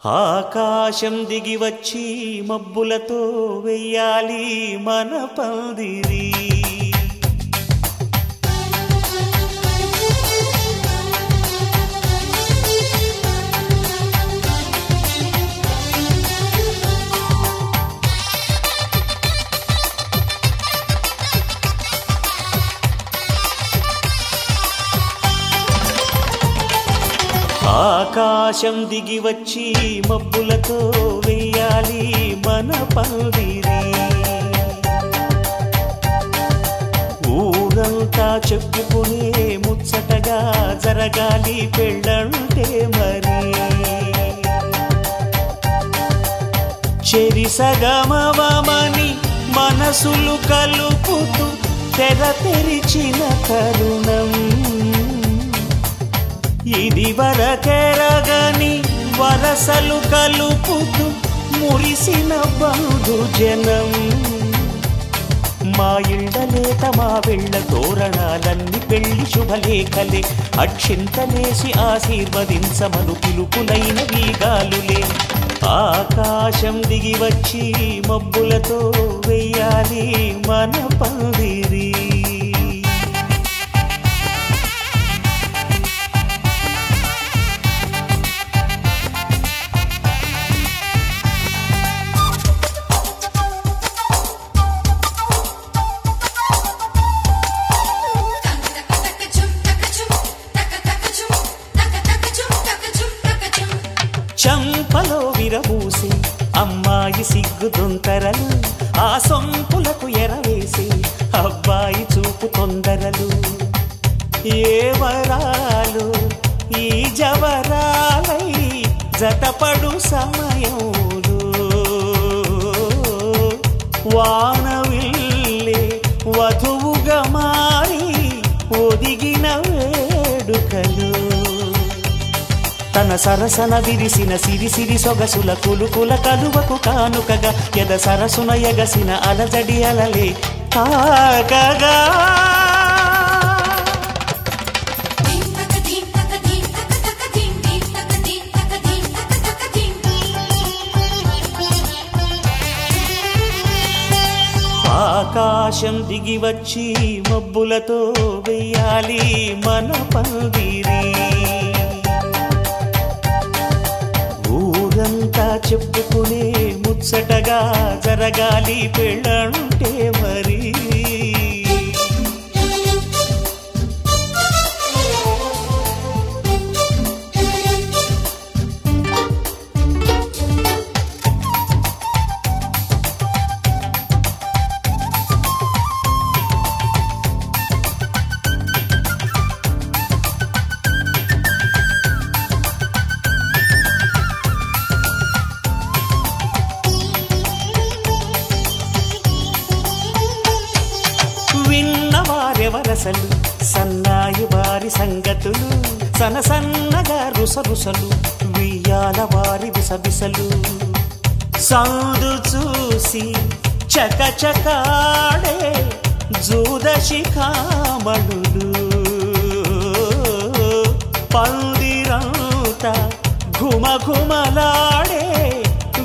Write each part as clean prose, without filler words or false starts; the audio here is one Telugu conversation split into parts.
ఆకాశం దిగి వచ్చి మబ్బులతో వెయ్యాలి మన పందిరి. ఆకాశం దిగి వచ్చి మబ్బులతో వెయ్యాలి మన పందిరి. ఊరంతా చెప్పుకునే ముచ్చటగా జరగాలి పెళ్ళంటే మరి. చెరిసగమవమని మనసులు కలుపుతూ తెర తెరిచిన తరుణం ఇది వరకెరగని వరసలు కలుపుతూ మురిసిన బంధుజనం. మా ఇళ్ళలేత మా వెళ్ళ తోరణాలన్నీ పెళ్లి శుభలేఖలే. అక్షింతలేసి ఆశీర్వదించమను పిలుపులైన వీగాలులే. ఆకాశం దిగి వచ్చి మబ్బులతో వెయ్యాలి మన పందిరి. చంపలో విరబూసి అమ్మాయి సిగ్గు దొంతరలు, ఆ సొంపులకు ఎరవేసి అబ్బాయి చూపు తొందరలు. ఏ వరాలు ఈ జవరాలై జతపడు సమయంలో వానవిల్లే వధువుగా మారి ఒదిగిన వేడుకలు. తన సరసన విరిసిన సిరిసిరి సొగసుల కులుకుల కలువకు కానుకగా ఎద సరసున ఎగసిన అలజడి అలలే తాకగా. ఆకాశం దిగి వచ్చి మబ్బులతో వెయ్యాలి మన పందిరి. ఊరంతా చెప్పుకునే ముచ్చటగా జరగాలి పెళ్ళంటే మరి. విన్నవారెవరసలు సన్నాయి వారి సంగతులు, సనసన్నగా రుసరుసలు వియ్యాల వారి విసబిసలు. సౌదు చూసి చకచకాడే జూదశిఖామణులు, పందిరంతా ఘుమఘుమలాడే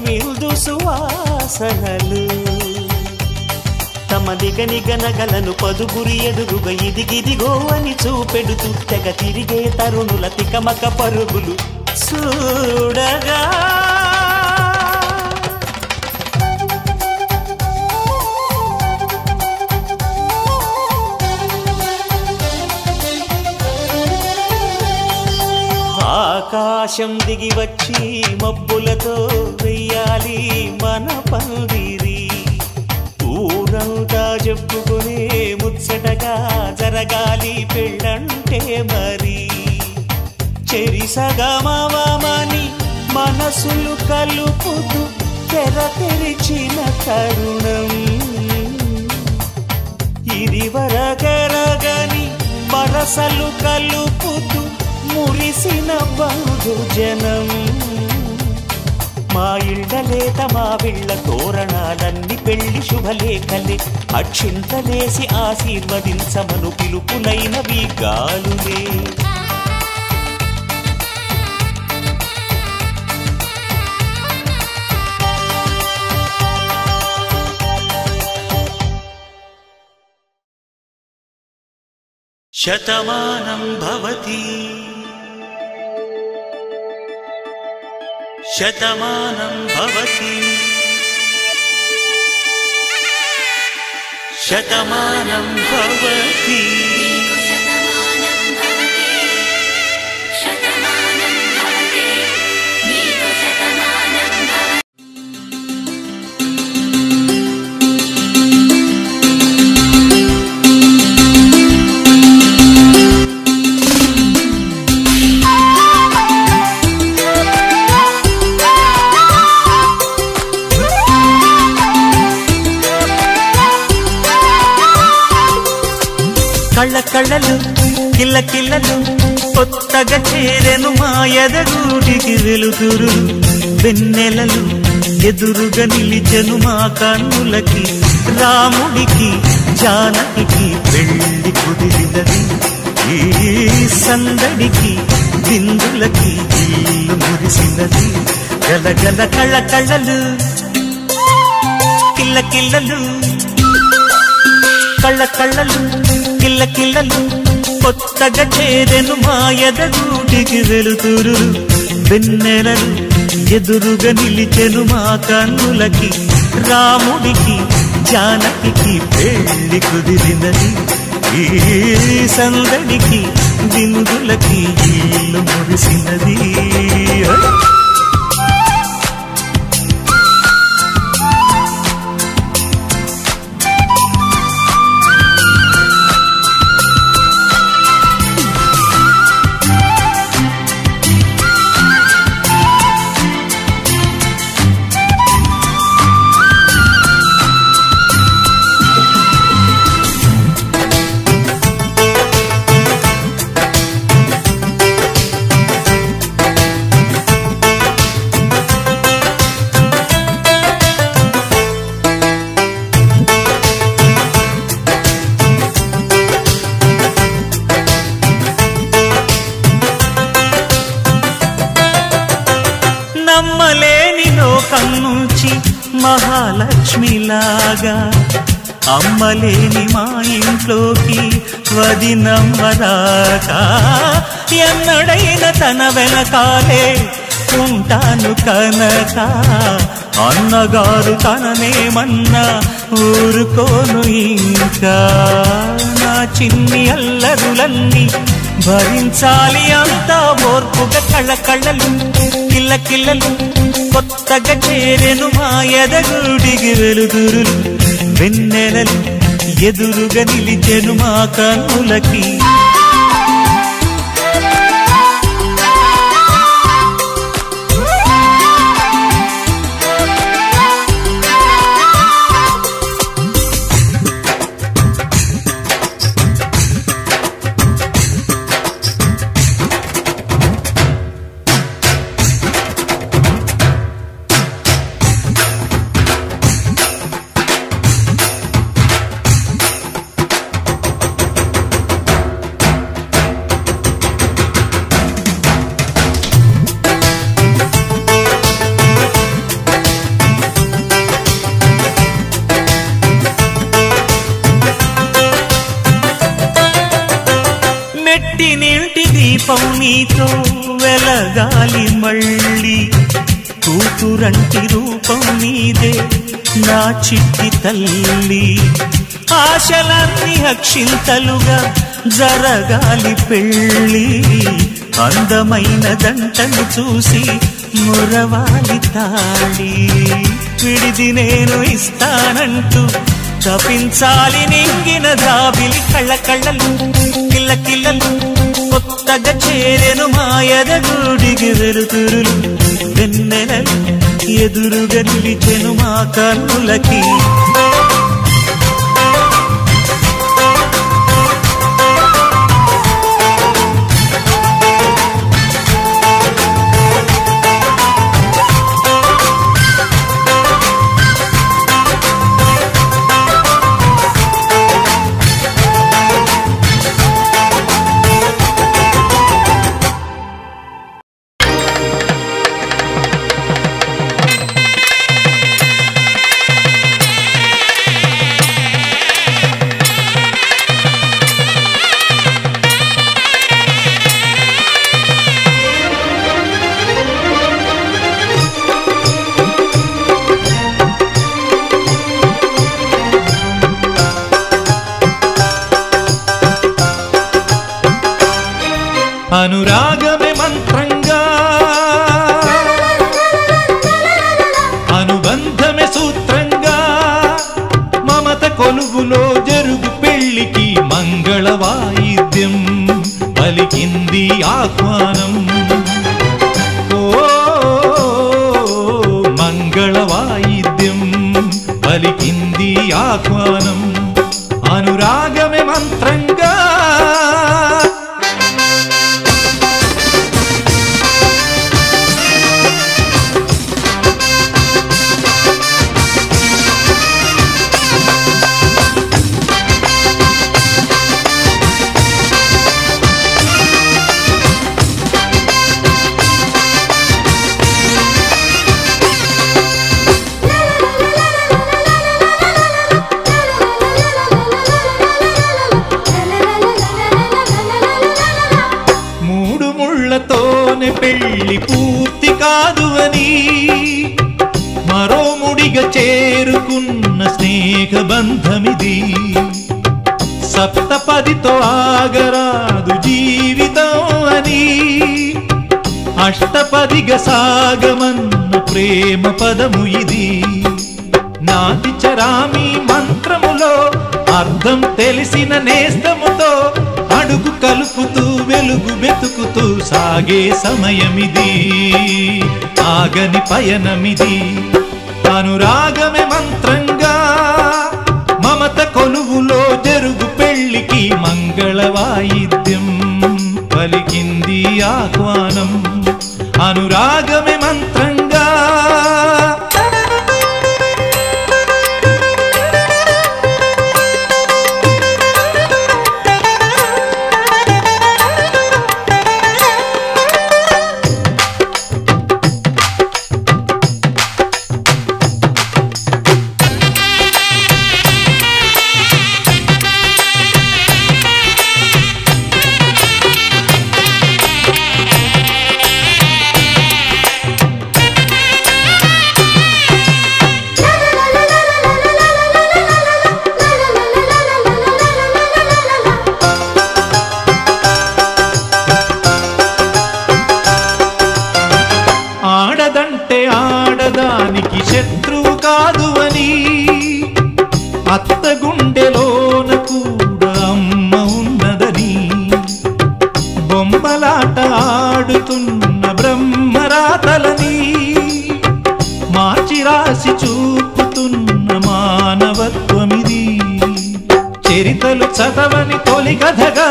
విందు సువాసనలు. తమ నిగనిగనగలను పదుగురి ఎదురుగా ఇదిగిదిగో అని చూపెడుతూ తెగ తిరిగే తరుణుల తికమక పరుగులు చూడగా. ఆకాశం దిగి వచ్చి మబ్బులతో వెయ్యాలి మన పందిరి. ఊరంతా చెప్పుకునే ముచ్చటగా జరగాలి పెళ్ళంటే మరి. చెరిసగమవమని మనసులు కలుపుతూ తెర తెరిచిన తరుణం ఇది వరకెరగని వరసలు కలుపుతూ మురిసిన బంధుజనం. మా ఇళ్ళలేత మా వెళ్ళ తోరణాలన్నీ పెళ్లి శుభలేఖలే. అక్షింతలేసి ఆశీర్వదించమను పిలుపులైన వీగాలులే. శతమానం భవతి శతమానం భవతి శతమానం భవతి కళ్ళ కళ్ళలు కిల్ల కిల్లలు కొత్తగా చేరెను మా ఎదగూటికి వెలుతురు వెన్నెలలు ఎదురుగా నిలిచెను మా కన్నులకి రాముడికి జానకి పెళ్లి కుదిరినది ఈ సందడికి బిందులకి ఇల్లు మురిసినది గలగల కళ్ళ కళ్ళలు కిల్ల కిల్లలు కళ్ళ కళ్ళలు కిల్ల కిల్లలు కొత్తగా చేరెను మా ఎదగూటికి వెలుతురు వెన్నెలలు ఎదురుగా నిలిచెను మా కన్నులకి రాముడికి జానకి పెళ్లి కుదిరినది ఈ సందడికి బిందులకి ఇల్లు మురిసినది నమ్మలేని లోకం నుంచి మహాలక్ష్మిలాగా అమ్మలేని మా ఇంట్లోకి వదినమ్మరాగా ఎన్నడైన తన వెనకాలే ఉంటాను కనుక అన్నగారు తననేమన్నా ఊరుకోను ఇంకా నా చిన్ని అల్లరులన్నీ భరించాలి అంతా ఓర్పుగా కళ్ళ కళ్ళలు కిల్ల కిల్లలు కొత్తగా చేరెను మా ఎదగూడికి వెలుతురులు వెన్నెలలు ఎదురుగా నిలిచెను మా కన్నులకి మెట్టినింటి దీపం నీతో వెలగాలి మళ్ళీ కూతురంటి రూపం నీదే నా చిట్టి తల్లి ఆశలన్నీ అక్షింతలుగా జరగాలి పెళ్ళి అందమైన దంటను చూసి మురవాలి తాళి విడిది నేను ఇస్తానంటూ తపించాలి నింగిన దాబిలి కళ్ళ కళ్ళలు కిల్ల కిల్లలు కొత్తగా చేరెను మా ఎదగూడికి వెలుతురులు వెన్నెలలు ఎదురుగా నిలిచెను మా కన్నులకి అనురాగమే మంత్రంగా, అనుబంధమే సూత్రంగా, మమత కొలువులో జరుగు పెళ్లికి మంగళ వాయిద్యం పలికింది ఆహ్వానం. ఓ మంగళ వాయిద్యం పలికింది ఆహ్వానం, అనురాగమే మంత్రంగా. పెళ్లి పూర్తి కాదు అని మరో ముడిగా చేరుకున్న స్నేహ బంధమిది. సప్తపదితో ఆగరాదు జీవితం అని అష్టపదిగా సాగమన్న ప్రేమ పదము ఇది. నాటి చరామి మంత్రములో అర్థం తెలిసిన నేస్తముతో అడుగు కలుపుతూ వెలుగు వెతుకుతూ సాగే సమయమిది, ఆగని పయనమిది. అనురాగమే మంత్రంగా, మమత కొలువులో జరుగు పెళ్లికి మంగళ వాయిద్యం పలికింది ఆహ్వానం, అనురాగమే మంత్రంగా. ఆడదంటే ఆడదానికి శత్రువు కాదు అని అత్త గుండెలోన కూడా అమ్మ ఉన్నదని బొమ్మలాట ఆడుతున్న బ్రహ్మరాతలని మార్చి రాసి చూపుతున్న మానవత్వమిది. చరితలు చదవని తొలి కథగా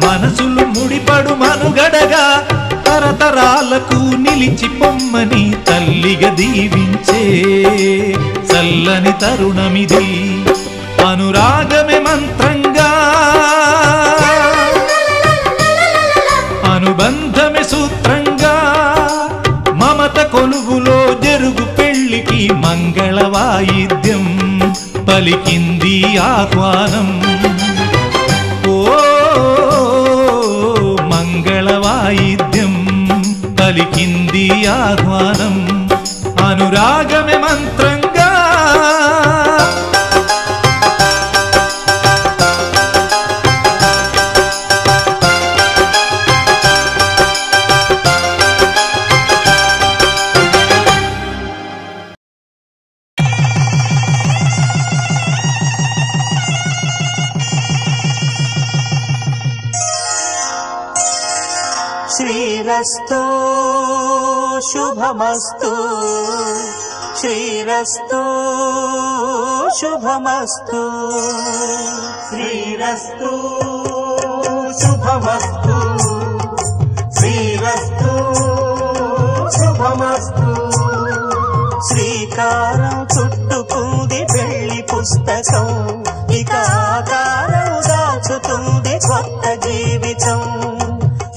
మనసులు ముడిపడు మనుగడగా తరతరాలకు నిలిచి పొమ్మని తల్లిగా దీవించే చల్లని తరుణమిది. అనురాగమే మంత్రంగా, అనుబంధమే సూత్రంగా, మమత కొలువులో జరుగు పెళ్లికి మంగళ వాయిద్యం పలికింది ఆహ్వానం. ఓ మంగళ వాయిద్యం పలికింది ఆహ్వానం, అనురాగమే మంత్రంగా. శ్రీరస్తు శుభమస్తు, శ్రీరస్తు శుభమస్తు, శ్రీరస్తు శుభమస్తు, శ్రీరస్తు శుభమస్తు. శ్రీకారం చుట్టుకుంది పెళ్లి పుస్తకం, ఇక ఆకారం దాచుతుంది కొత్త జీవితం.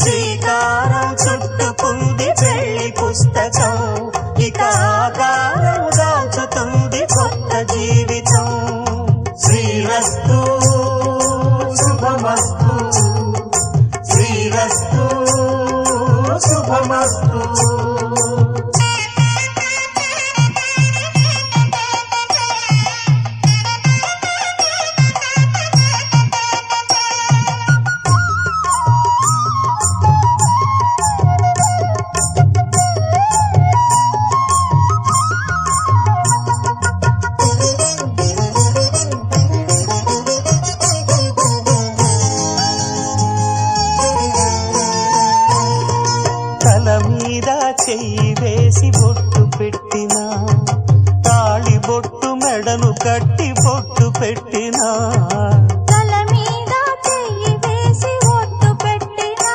శ్రీకారం చుట్టుకుంది పెళ్లి పుస్తకం, ఇక ఆకారం దాచుతుంది కొత్త జీవితం. శ్రీరస్తు శుభమస్తు, శ్రీరస్తు శుభమస్తు. కట్టి బొట్టు పెట్టినా తల మీద చెయ్యి వేసి ఒట్టు పెట్టినా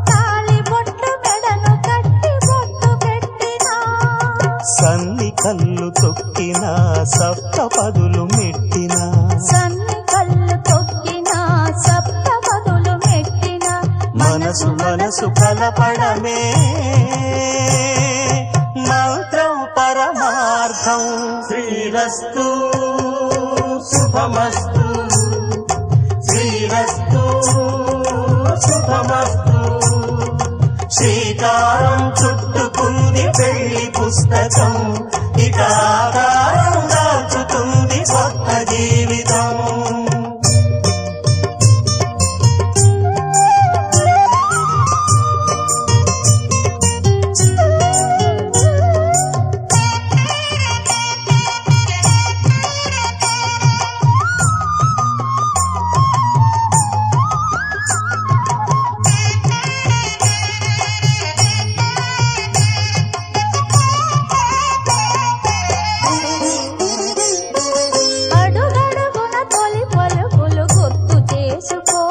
తాళి బొట్టు మెడను కట్టి బొట్టు పెట్టినా సన్ని కళ్ళు తొక్కినా సప్త పదులు మెట్టినా సన్ని కళ్ళు తొక్కినా సప్త పదులు మెట్టినా మనసు మనసు కలపడమే మంత్రం పరమార్థం శ్రీరస్తు శుభమస్తు శ్రీరస్తు శుభమస్తు శ్రీకారం చుట్టుకుంది పెళ్లి పుస్తకం ఇక ఆకారం దాచుతుంది కొత్త జీవితం అడుగడుగున తొలి పలుకులు గుర్తు చేసుకో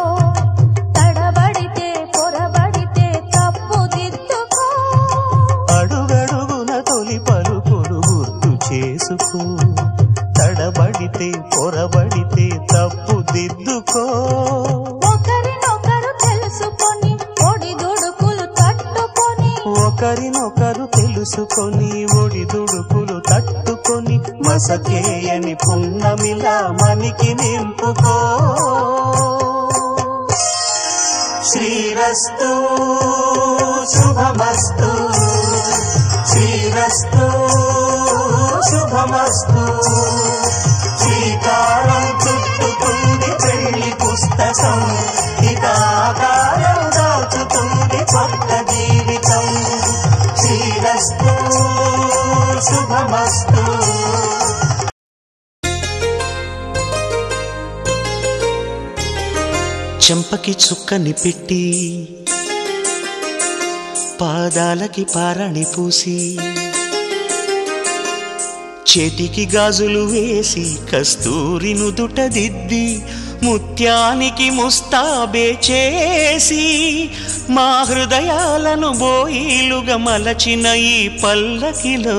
తడబడితే పొరబడితే తప్పు దిద్దుకో అడుగడుగున తొలి పలుకులు గుర్తు చేసుకో తడబడితే పొరబడితే తప్పు దిద్దుకో ఒకరినొకరు తెలుసుకొని ఒడిదుడుకులు తట్టుకొని ఒకరినొకరు తెలుసుకొని ఒడిదుడుకులు తట్టుకొని మసకేయని పున్నమిలా మనికి నింపుకో శ్రీరస్తు శుభమస్తు శ్రీరస్తు శుభమస్తు శ్రీకారం చుట్టుకుంది పెళ్లి పుస్తకం ఇక ఆకారం దాచుతుంది కొత్త జీవితం శ్రీరస్తు శుభమస్తు చెంపకి చుక్కని పెట్టి పాదాలకి పారాణి పూసి చేతికి గాజులు వేసి కస్తూరి నుదుట దిద్ది ముత్యానికి ముస్తాబే చేసి మా హృదయాలను బోయిలుగా మలచిన ఈ పల్లకిలో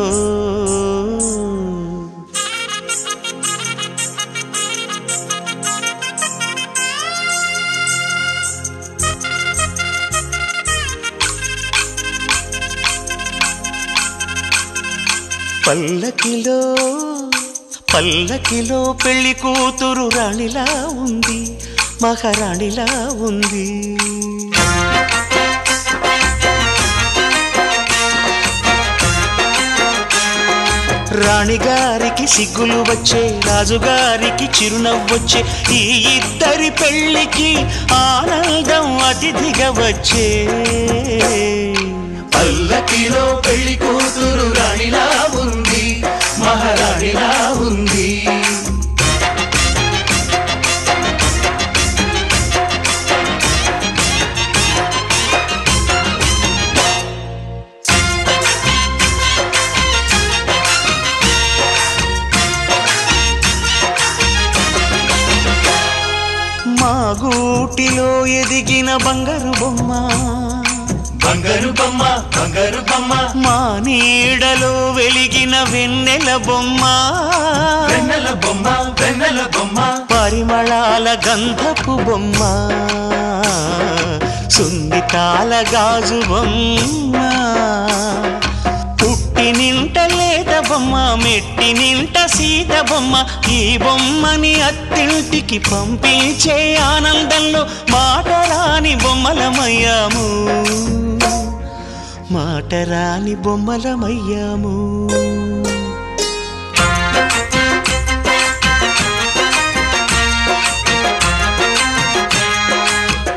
పల్లకిలో పల్లకిలో పెళ్లి కూతురు రాణిలా ఉంది మహారాణిలా ఉంది రాణిగారికి సిగ్గులు వచ్చే రాజుగారికి చిరునవ్వొచ్చే ఈ ఇద్దరి పెళ్లికి ఆనందం అతిథిగా వచ్చే పల్లకిలో పెళ్లి కూతురు రాణిలా ఉంది మహారాణిలా ఉంది మా గూటిలో ఎదిగిన బంగారు బొమ్మ బంగారు బొమ్మ బంగారు బొమ్మ మా నీడలో వెలిగిన వెన్నెల బొమ్మ వెన్నెల బొమ్మ వెన్నెల బొమ్మ పరిమళాల గంధపు బొమ్మ సున్నితాల గాజు బొమ్మ పుట్టి నింట లేత బొమ్మ మెట్టి నింట సీత బొమ్మ ఈ బొమ్మని అత్తింటికి పంపించే ఆనందంలో మాటరాని బొమ్మలమయ్యాము మాటరాని బొమ్మలమయ్యాము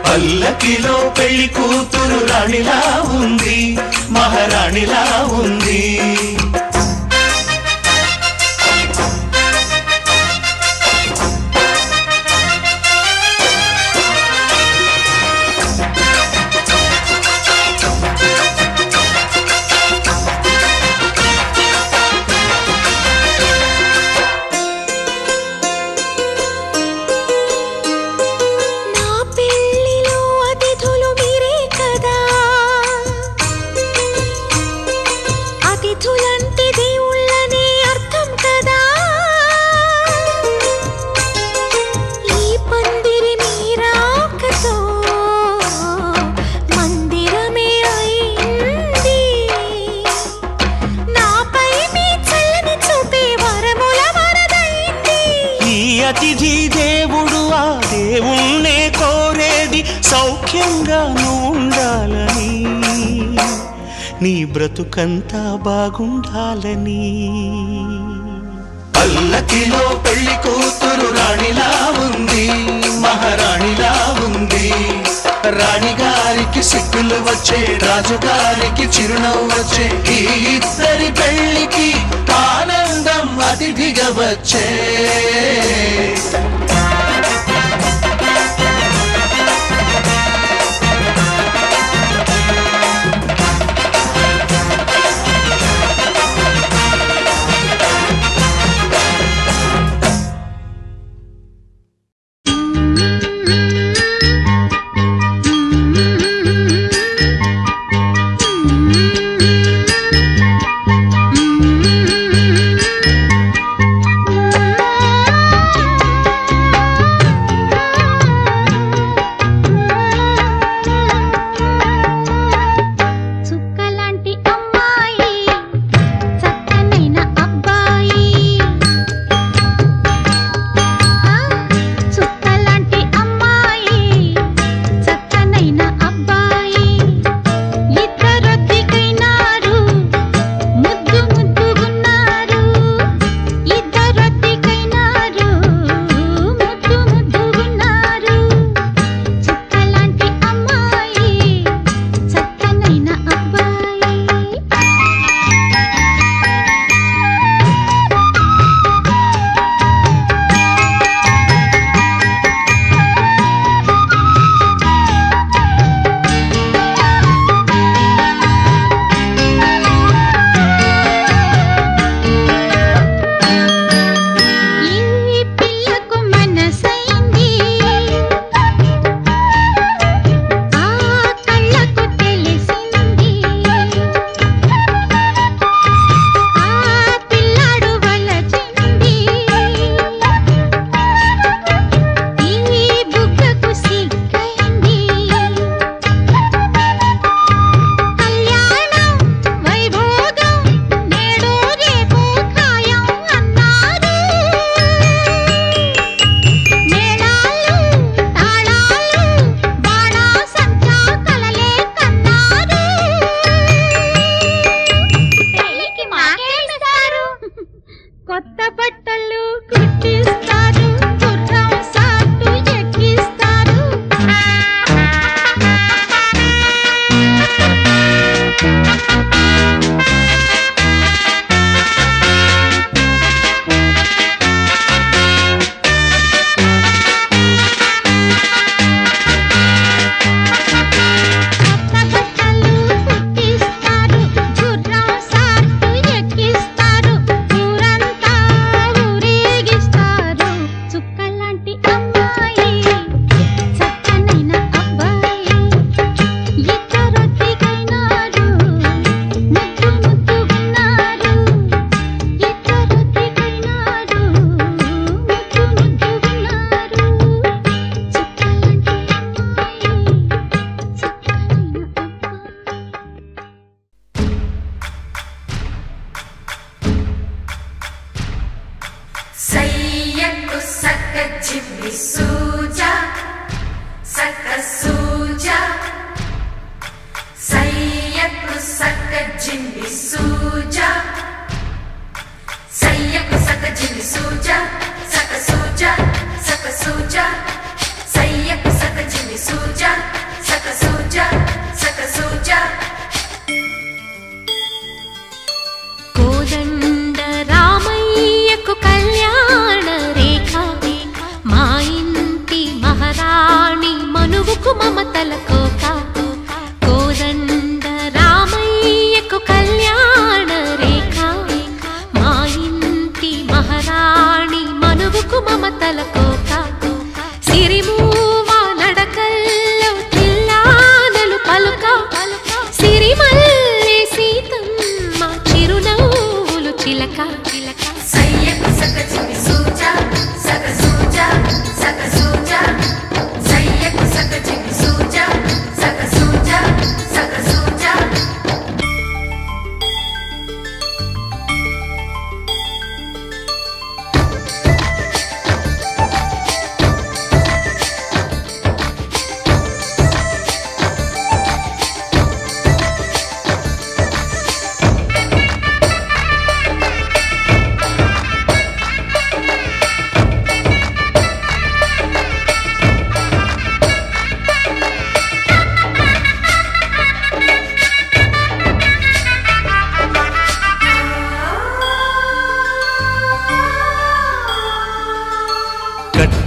పల్లకిలో పెళ్లి కూతురు రాణిలా ఉంది మహారాణిలా ఉంది అతిథి దేవుడు ఆ దేవుణ్ణే కోరేది సౌఖ్యంగా ఉండాలని, నీ బ్రతుకంతా బాగుండాలని. పల్లకిలో పెళ్లి కూతురు రాణిలా ఉంది, మహారాణిలా ఉంది. రాణిగారికి సిగ్గులు వచ్చే, రాజుగారికి చిరునవ్వు వచ్చే, ఈ ఇద్దరి పెళ్లికి ఆనందం అతిథిగా వచ్చే.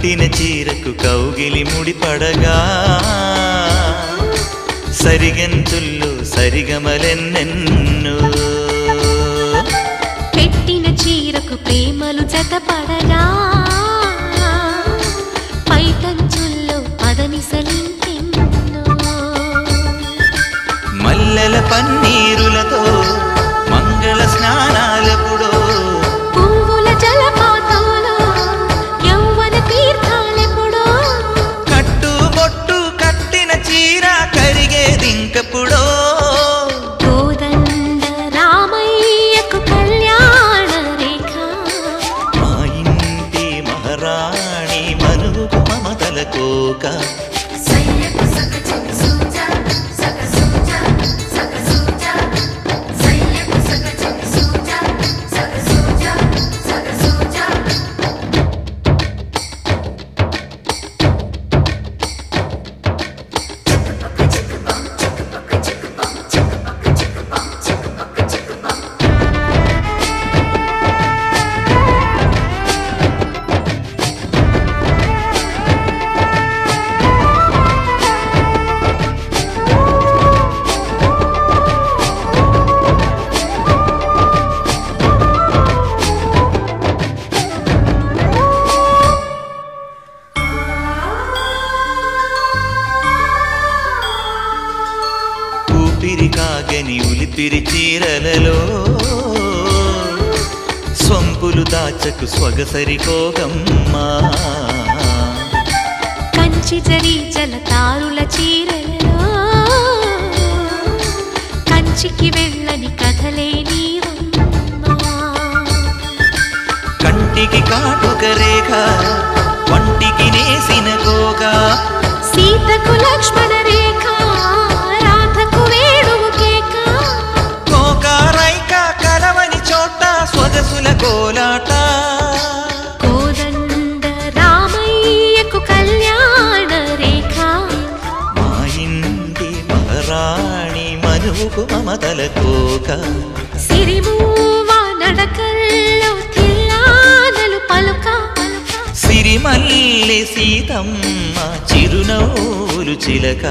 కట్టిన చీరకు కౌగిలి ముడిపడగా సరిగంతుల్లో సరిగమలెన్నెన్నో పెట్టిన చీరకు ప్రేమలు జతపడగా పైటంచుల్లో పదనిసలింకెన్నో మల్లెల పన్నీరులతో మంగళ స్నానాలెప్పుడో పువ్వుల జలపాతంలో యౌవన తీర్థాలెప్పుడో కట్టుబొట్టు కట్టిన చీర కరిగేదింకప్పుడో కోదండ రామయ్యకు కళ్యాణ రేఖ మా ఇంటి మహారాణి మనుకు మమతల కోక కాగని ఉలిపిరి చీరలలో స్వంపులు దాచకు స్వగసరి కోగమ్మా కంచి జరి జలతారుల చీరలలో కంచికి వెళ్ళని కథలే నీవమ్మా కంటికి కాటుక రేఖ వంటికి నేసిన కోగా సీతకు లక్ష్మణ రేఖ రాధకు వేణువు కేక కోకారైక కలవని చోట స్వగసుల కోలాట కోదండ రామయ్యకు కళ్యాణ రేఖ మా ఇంటి మహారాణి మనువుకు మమతల కోక సిరిమూవ నడకల్లో తిల్లానలు పలుక సిరిమల్లె సీతమ్మ చిరునవ్వులు చిలక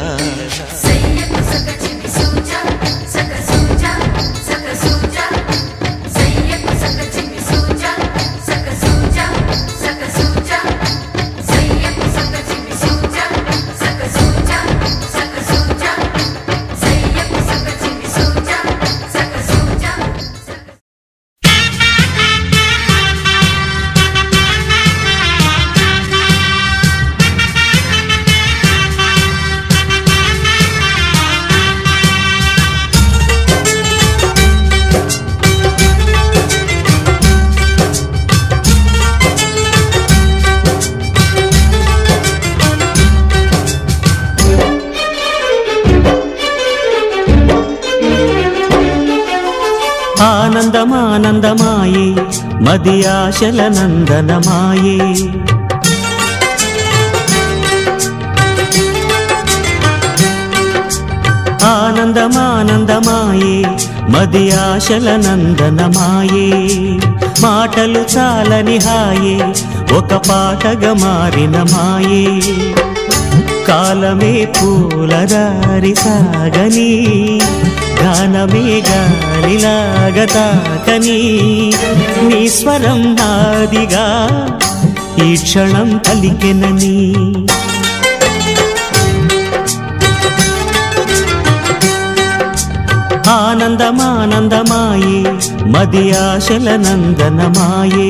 ఆనందమానందమాయే మది ఆశల నందనమాయే ఆనందమానందమాయే మది ఆశల నందనమాయే మాటలు చాలని హాయే ఒక పాటగా మారిన మాయే కాలమే పూలదారి సాగని గానమే గాలిలాగా తాకని నీ స్వరం నాదిగా ఈ క్షణం పలికెనని ఆనందమానందమాయే మది ఆశల నందనమాయే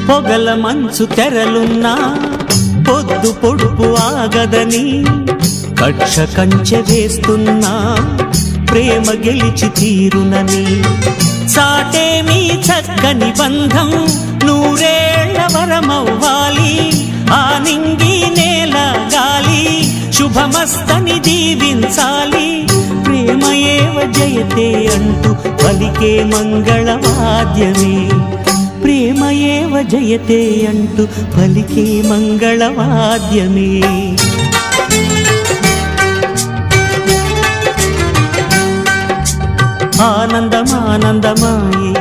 పొగల మంచు తెరలున్నా పొద్దు పొడుపు ఆగదని కక్ష కంచె వేస్తున్నా ప్రేమ గెలిచి తీరునని సాటేమీ చక్కని బంధం నూరేళ్ల వరమవ్వాలి ఆ నింగి నేల గాలి శుభమస్తని దీవించాలి ప్రేమయేవ జయతే అంటూ పలికే మంగళవాద్యమే ప్రేమయేవ జయతే అంటూ పలికే మంగళవాద్యమే ఆనందమానందమాయే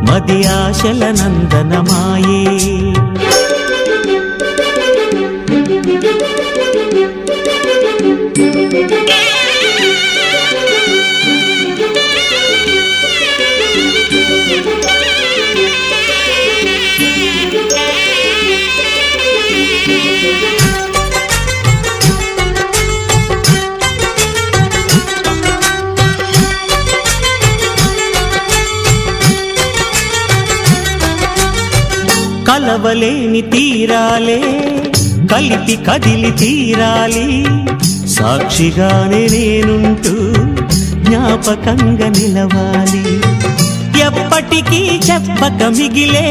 మది ఆశల నందనమాయే కలవలేని తీరాలే కలిపి కదిలి తీరాలి సాక్షిగానే నేనుంటూ జ్ఞాపకంగా నిలవాలి ఎప్పటికీ చెప్పక మిగిలే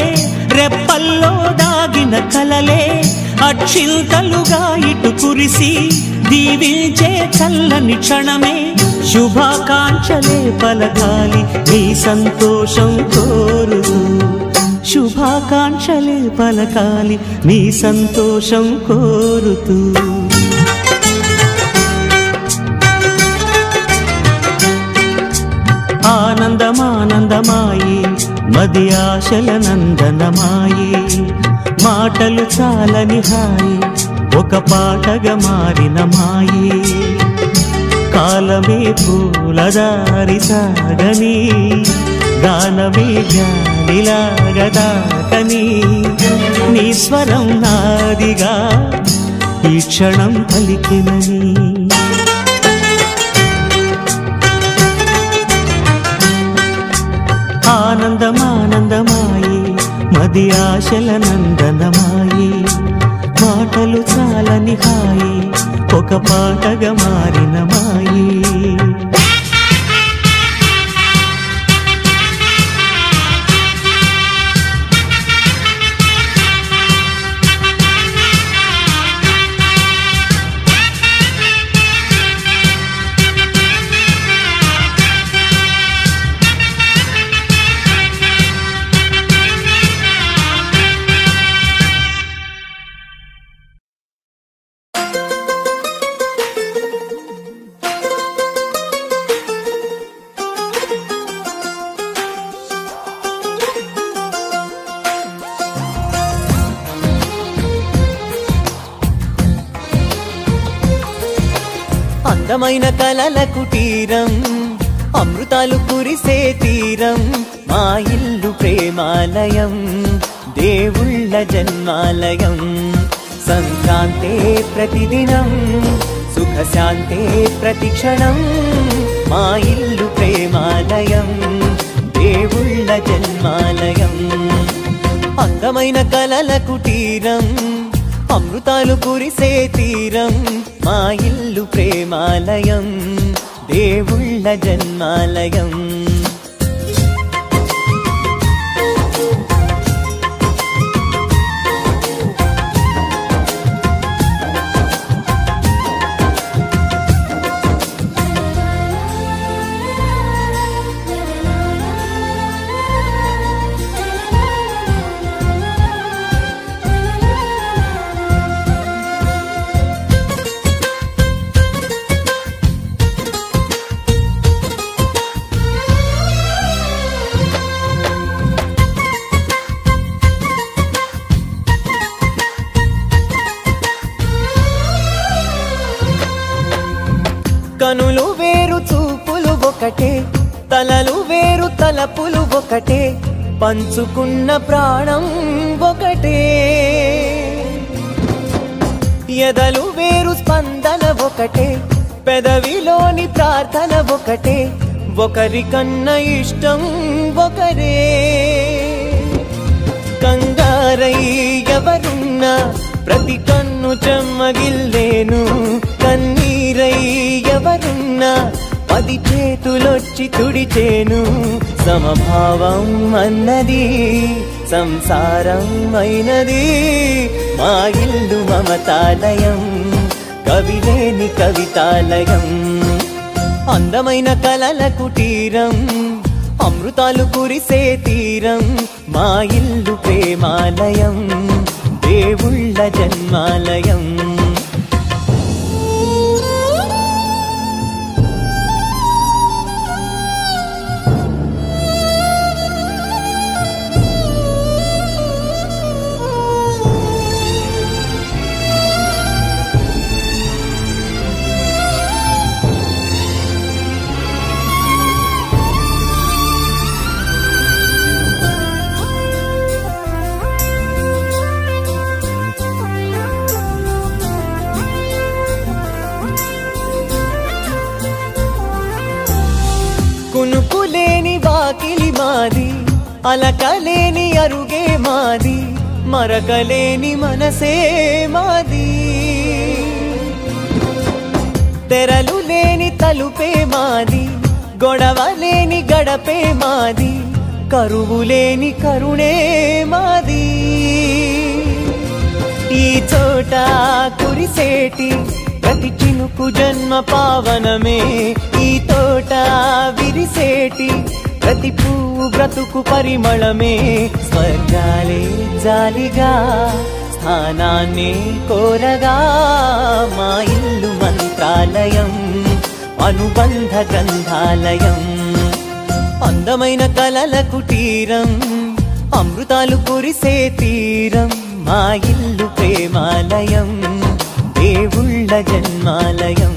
రెప్పల్లో దాగిన కలలే అక్షింతలుగా ఇటు కురిసి దీవించే చల్లని క్షణమే శుభాకాంక్షలే పలకాలి నీ సంతోషం కోరుతూ శుభాకాంక్షలే పలకాలి నీ సంతోషం కోరుతూ ఆనందమానందమాయే మది ఆశల నందనమాయే మాటలు చాలని హాయి ఒక పాటగా మారిన మాయే కాలమే పూలదారి సాగని గానమే గాలిలాగదాకని నీ స్వరం నాదిగా ఈ క్షణం పలికినని ఆనందమానందమాయే మది ఆశల నందనమాయే మాటలు చాలని హాయి ఒక పాటగా మారిన మాయే అందమైన కలల కుటీరం అమృతాలు కురిసే తీరం మా ఇల్లు ప్రేమాలయం దేవుళ్ళ జన్మాలయం సంక్రాంతే ప్రతిదినం సుఖశాంతే ప్రతిక్షణం మా ఇల్లు ప్రేమాలయం దేవుళ్ళ జన్మాలయం అందమైన కలల కుటీరం అమృతాలు కురిసే తీరం మా ఇల్లు ప్రేమాలయం దేవుళ్ళ జన్మాలయం కనులు వేరు చూపులు ఒకటే తలలు వేరు తలపులు ఒకటే పంచుకున్న ప్రాణం ఒకటే ఎదలు వేరు స్పందన ఒకటే పెదవిలోని ప్రార్థన ఒకటే ఒకరికన్నా ఇష్టం ఒకరే కంగారై ఎవరున్నా ప్రతి కన్ను చెమ్మగిల్లేను కన్నీ కన్నీరై ఎవరున్నా 10 చేతులొచ్చి తుడిచేను సమభావం అన్నది సంసారం అయినది మా ఇల్లు మమతాలయం కవిలేని కవితాలయం అందమైన కలల కుటీరం అమృతాలు కురిసే తీరం మా ఇల్లు ప్రేమాలయం దేవుళ్ళ జన్మాలయం కునుకులేని వాకిలి మాది అలకలేని అరుగే మాది మరకలేని మనసే మాది తెరలు లేని తలుపే మాది గొడవలేని గడపే మాది కరువులేని కరుణే మాది ఈ చోట కురిసేటి ప్రతి చినుకు జన్మ పావనమే ఈ తోట విరిసేటి ప్రతి పువ్వు బ్రతుకు పరిమళమే స్వర్గాలే జాలిగా స్థానాన్ని కోరగా మా ఇల్లు మంత్రాలయం అనుబంధ గ్రంథాలయం అందమైన కలల కుటీరం అమృతాలు కురిసే తీరం మా ఇల్లు ప్రేమాలయం దేవుళ్ళ జన్మాలయం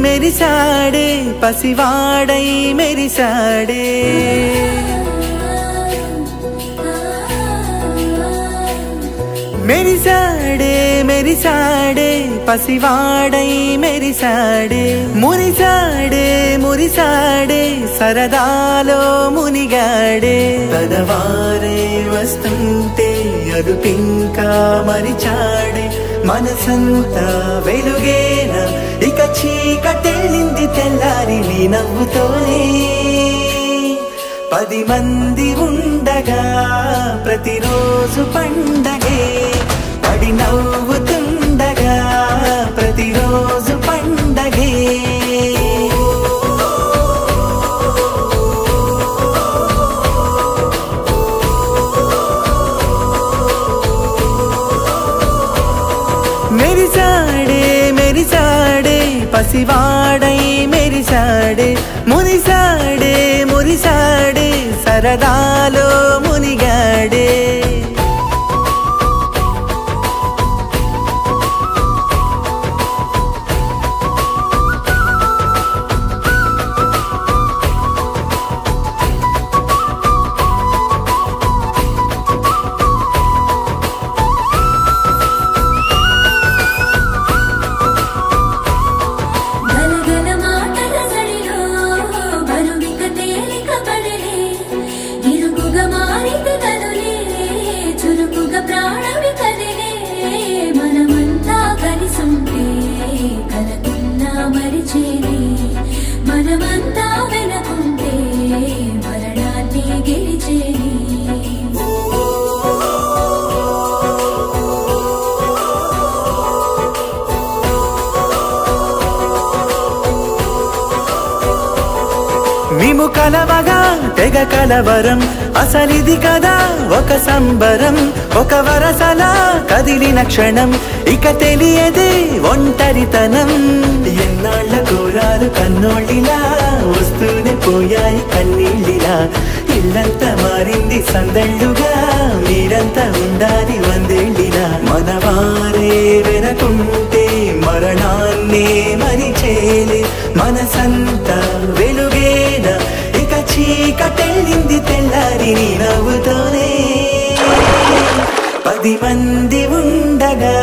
మెరిసాడే పసివాడై మెరిసాడే మెరిసాడే పసివాడై మెరిసాడే మురిసాడే సరదాలో మునిగాడే తదవారే వస్తుంటే అదుపింకా మరిచాడే మనసంతా వెలుగేన ఇక చీకటెళ్ళింది తెల్లారి నీ నవ్వుతోనే 10 మంది ఉండగా ప్రతిరోజు పండగే పడి నవ్వుతుండగా ప్రతిరోజు పండగే మెరిసాడే పసివాడై మెరిసాడే మురిసాడే సరదాలో మునిగాడే మేము కలవగా తెగ కలవరం అసలిది కదా ఒక సంబరం ఒక వరసలా కదిలిన క్షణం ఇక తెలియదే ఒంటరితనం ఎన్నాళ్ళ కోరాలు కన్నోళ్ళిలా వస్తూనే పోయాయి కన్నీళ్ళిలా ఇల్లంతా మారింది సందళ్ళుగా మీరంతా ఉండాలి వందేళ్ళిలా మనవారే వెనకుంటే మరణాన్నే మరిచేలే మనసంతా వెలుగేనా ఇక చీకటెళ్ళింది తెల్లారి నీ నవ్వుతోనే 10 మంది ఉండగా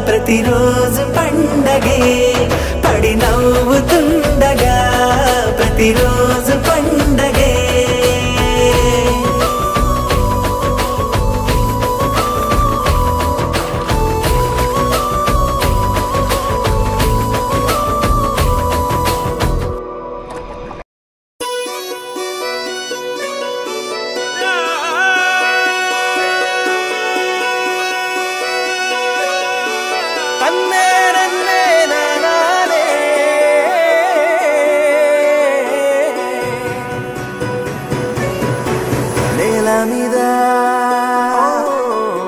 ప్రతిరోజు పండగే పడి నవ్వుతుండగా ప్రతిరోజు పండగే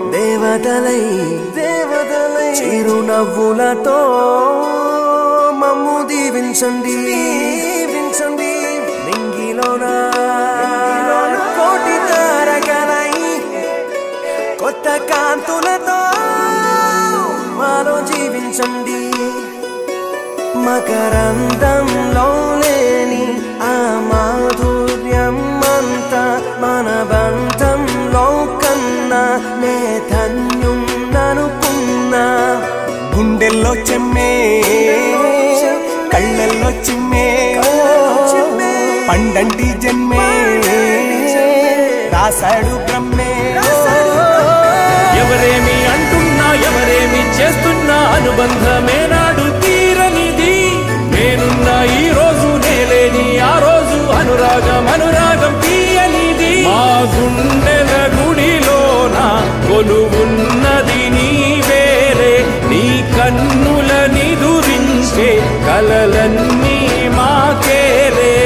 దేవతలై చిరునవ్వులతో మమ్ము దీవించండి నింగిలోన కోటి తారకలై కొత్త కాంతులతో మాలో జీవించండి మకరందంలో లేని ఆ మాధుర్యం అంతా మన బంధంలో కన్నా నే ధన్యున్ననుకున్నా గుండెల్లో చెమ్మే కళ్ళల్లో చిమ్మే పండంటి జన్మే రాశాడు బ్రహ్మే ఎవరేమి అంటున్నా ఎవరేమి చేస్తున్నా అనుబంధమే నాడు తీరనిది నేనున్న ఈ రోజు నేలేని ఆ రోజు అనురాగం తీయనిది మా గుండెల గుడిలోన కొలువున్నది నీ వేరే నీ కన్నుల నిదురించే కలలన్నీ మాకేరే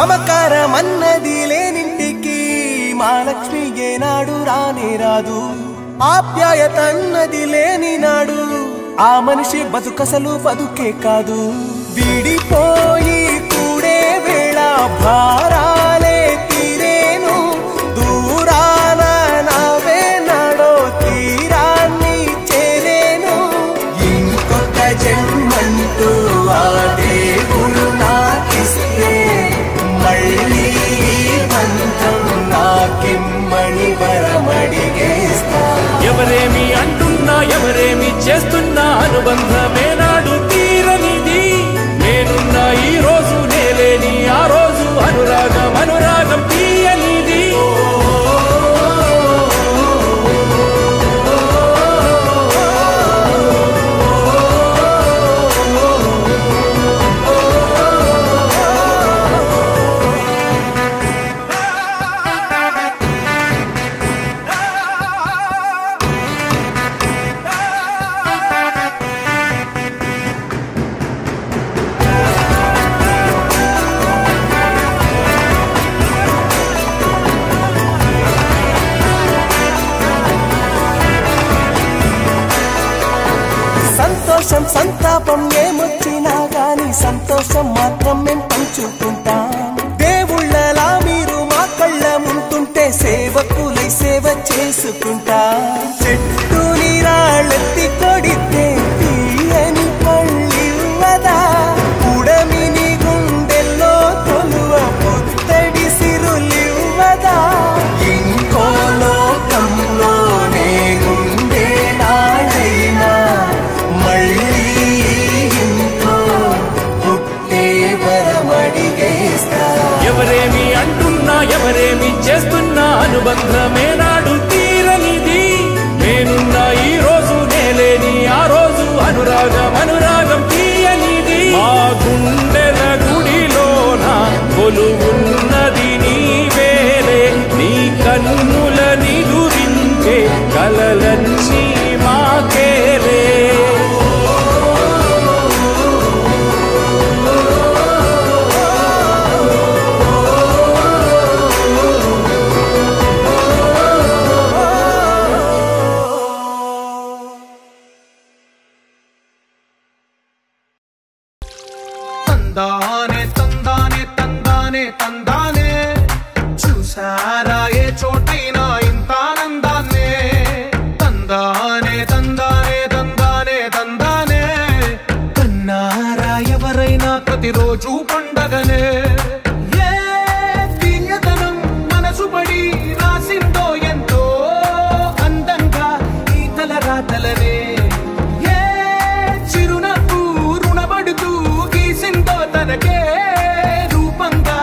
మమకారమన్నది లేనింటికి మహాలక్ష్మి ఏనాడు రానే రాదు ఆప్యాయతన్నది లేని నాడు ఆ మనిషి బతుకసలు బతుకే కాదు విడిపోయి కూడే వేళ భారాలే తీరేను దూరాన నావే నాడో తీరాన్ని చేరేను ఇంకొక జన్మంటూ ఆ దేవుడు నాకిస్తే మళ్ళీ బంధం నాకిమ్మని వరమడిగేస్తా ఎవరేమి అంటున్నా ఎవరేమి చేస్తున్నా అనుబంధమే నాడు తీరనిది నేనున్న ఈ రోజు నేలేని ఆ రోజు అనురాగం తీయనిది సంతోషం సంతాపం ఏమొచ్చినా గాని సంతోషం మాత్రం మేం పంచుకుంటాం దేవుళ్ళలా మీరు మా కళ్ళ ముంటుంటే సేవకులై సేవ చేసుకుంటా చెట్టు నీరాళ్ళెత్తి కొడితే తీయని పళ్ళివ్వదా ఉడమిని గుండెల్లో కొలువ పొత్తడి సిరులివ్వదా ఇంకో లోకంలోనే గుండె నాడైనా మళ్ళీ చేస్తున్న అనుబంధమే నాడు తీరనిది నేనున్న ఈ రోజు నేలేని ఆ రోజు అనురాగం అనురాగం తీయనిది మా గుండెల గుడిలోన కొలువున్నది నీవేలే నీ కన్నుల నిదురించే కలలన్నీ మాకేలే తందానే తందానే తందానే తందానే చూసారా ఏ చోటైనా ఇంత ఆనందాన్నే తందానే తందానే తందానే తందానే కన్నారా ఎవరైనా ప్రతిరోజు పండగనే ఏ తీయదనం మనసు పడి రాసిందో ఎంతో అందంగా ఈ తలరాతలనే ఏ చిరునవ్వు రుణపడుతూ గీసిందో తనకే రూపంగా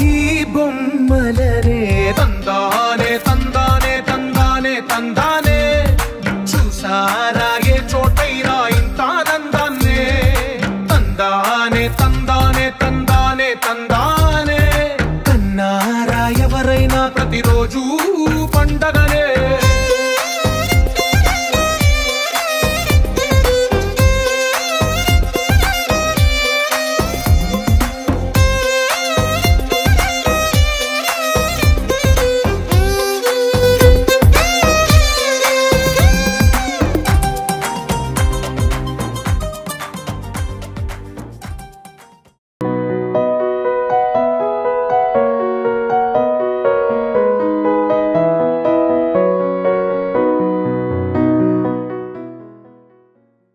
ఈ బొమ్మలనే తందానే తందానే తందానే తందానే చూసారా ఏ చోటైనా ఇంత ఆనందాన్నే తందానే తందానే తందానే